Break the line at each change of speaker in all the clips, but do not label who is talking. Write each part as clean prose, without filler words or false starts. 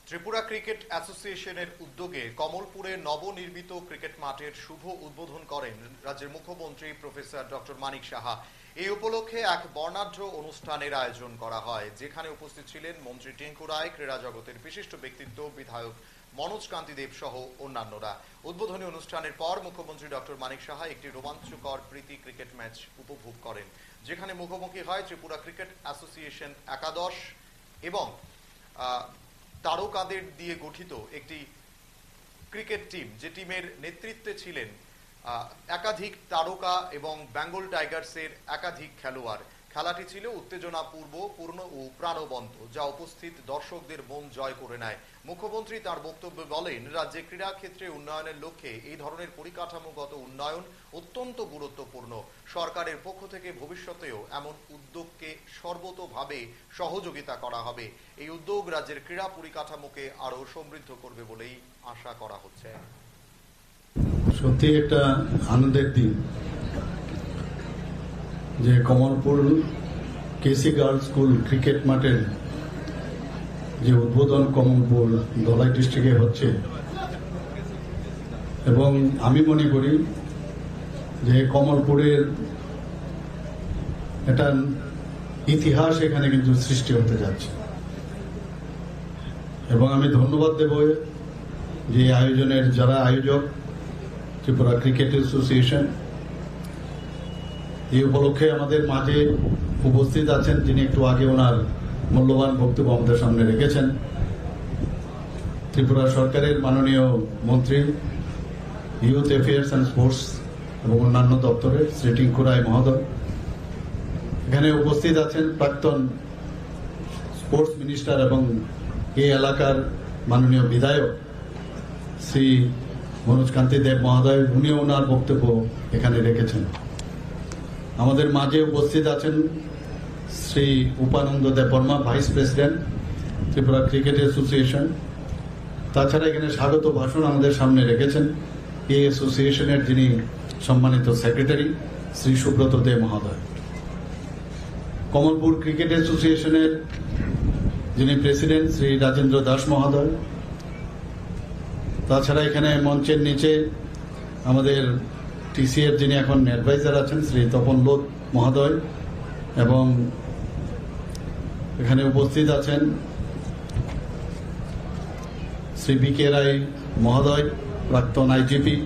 Tripura cricket অ্যাসোসিয়েশনের উদ্যোগে কমলপুরে নবনির্মিত ক্রিকেট মাঠের শুভ উদ্বোধন করেন রাজ্যের মুখ্যমন্ত্রী প্রফেসর ডক্টর মানিক সাহা। এই উপলক্ষে এক বর্ণাঢ্য অনুষ্ঠানের আয়োজন করা হয়, যেখানে উপস্থিত ছিলেন মন্ত্রী টিঙ্কু রায়, ক্রীড়া জগতের বিশিষ্ট ব্যক্তিত্ব, বিধায়ক মনোজ কান্তি দেব সহ অন্যান্যরা। উদ্বোধনী অনুষ্ঠানের পর মুখ্যমন্ত্রী ডক্টর মানিক সাহা একটি রোমাঞ্চকর প্রীতি ক্রিকেট ম্যাচ উপভোগ করেন, যেখানে মুখোমুখি হয় ত্রিপুরা ক্রিকেট অ্যাসোসিয়েশন একাদশ এবং তারকাদের দিয়ে গঠিত একটি ক্রিকেট টিম, যে টিমের নেতৃত্বে ছিলেন একাধিক তারকা এবং বেঙ্গল টাইগার্সের একাধিক খেলোয়াড়। খেলাটি ছিল উত্তেজনাপূর্ণ ও প্রাণবন্ত, যা উপস্থিত দর্শকদের মন জয় করে নেয়। মুখ্যমন্ত্রী তার বক্তব্যে বলেন, রাজ্যে ক্রীড়া ক্ষেত্রে উন্নয়নের লক্ষ্যে এই ধরনের পরিকাঠামোগত উন্নয়ন অত্যন্ত গুরুত্বপূর্ণ। সরকারের পক্ষ থেকে ভবিষ্যতেও এমন উদ্যোগকে সর্বতোভাবে সহযোগিতা করা হবে। এই উদ্যোগ রাজ্যের ক্রীড়া পরিকাঠামোকে আরো সমৃদ্ধ করবে বলেই আশা করা হচ্ছে।
সত্যি একটা আনন্দের দিন যে কমলপুর কেসি গার্লস স্কুল ক্রিকেট মাঠের যে উদ্বোধন কমলপুর ধলাই ডিস্ট্রিক্টে হচ্ছে, এবং আমি মনে করি যে কমলপুরের একটা ইতিহাস এখানে কিন্তু সৃষ্টি হতে যাচ্ছে। এবং আমি ধন্যবাদ দেব যে আয়োজনের যারা আয়োজক, ত্রিপুরা ক্রিকেট অ্যাসোসিয়েশন। এই উপলক্ষে আমাদের মাঝে উপস্থিত আছেন, যিনি একটু আগে ওনার মূল্যবান বক্তব্য আমাদের সামনে রেখেছেন, ত্রিপুরা সরকারের মাননীয় মন্ত্রী ইউথ অ্যাফেয়ার্স অ্যান্ড স্পোর্টস এবং অন্যান্য দপ্তরের শ্রী টিঙ্কু রায় মহোদয়। এখানে উপস্থিত আছেন প্রাক্তন স্পোর্টস মিনিস্টার এবং এই এলাকার মাননীয় বিধায়ক শ্রী মনোজ কান্তি দেব মহোদয়, উনিও ওনার বক্তব্য এখানে রেখেছেন। আমাদের মাঝে উপস্থিত আছেন Shri Upananda Deb Barma, vice president Tripura cricket association. তাছাড়া এখানে স্বাগত ভাষণ আমাদের সামনে রেখেছেন এই অ্যাসোসিয়েশনের যিনি সম্মানিত সেক্রেটারি শ্রী সুব্রত দে মহোদয়। কমলপুর ক্রিকেট অ্যাসোসিয়েশনের যিনি প্রেসিডেন্ট শ্রী রাজেন্দ্র দাস মহোদয়। তাছাড়া এখানে মঞ্চের নিচে আমাদের টিসিএর যিনি এখন অ্যাডভাইজার আছেন শ্রী তপন লোধ মহোদয়, এবং এখানে উপস্থিত আছেন শ্রী বি কে রায় মহোদয়, প্রাক্তন আইজিপি,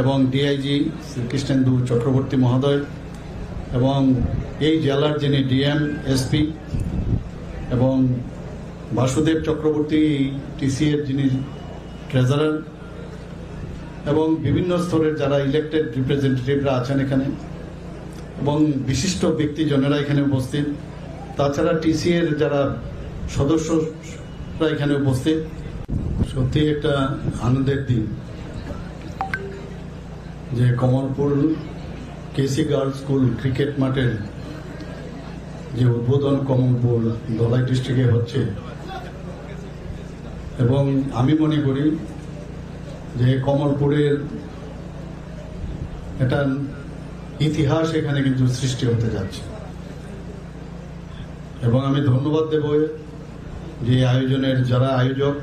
এবং ডিআইজি শ্রী কৃষ্ণেন্দু চক্রবর্তী মহোদয়, এবং এই জেলার যিনি ডিএম এসপি, এবং বাসুদেব চক্রবর্তী টিসিএর যিনি ট্রেজারার, এবং বিভিন্ন স্তরের যারা ইলেক্টেড রিপ্রেজেন্টেটিভরা আছেন এখানে, এবং বিশিষ্ট ব্যক্তিজনেরা এখানে উপস্থিত। তাছাড়া টিসিএর যারা সদস্যরা এখানে উপস্থিত। সত্যি একটা আনন্দের দিন যে কমলপুর কেসি গার্লস স্কুল ক্রিকেট মাঠের যে উদ্বোধন কমলপুর ধলাই ডিস্ট্রিক্টে হচ্ছে, এবং আমি মনে করি যে কমলপুরের একটা ইতিহাস এখানে কিন্তু সৃষ্টি হতে যাচ্ছে। এবং আমি ধন্যবাদ দেব যে আয়োজনের যারা আয়োজক,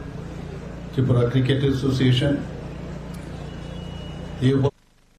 ত্রিপুরা ক্রিকেট অ্যাসোসিয়েশন। এই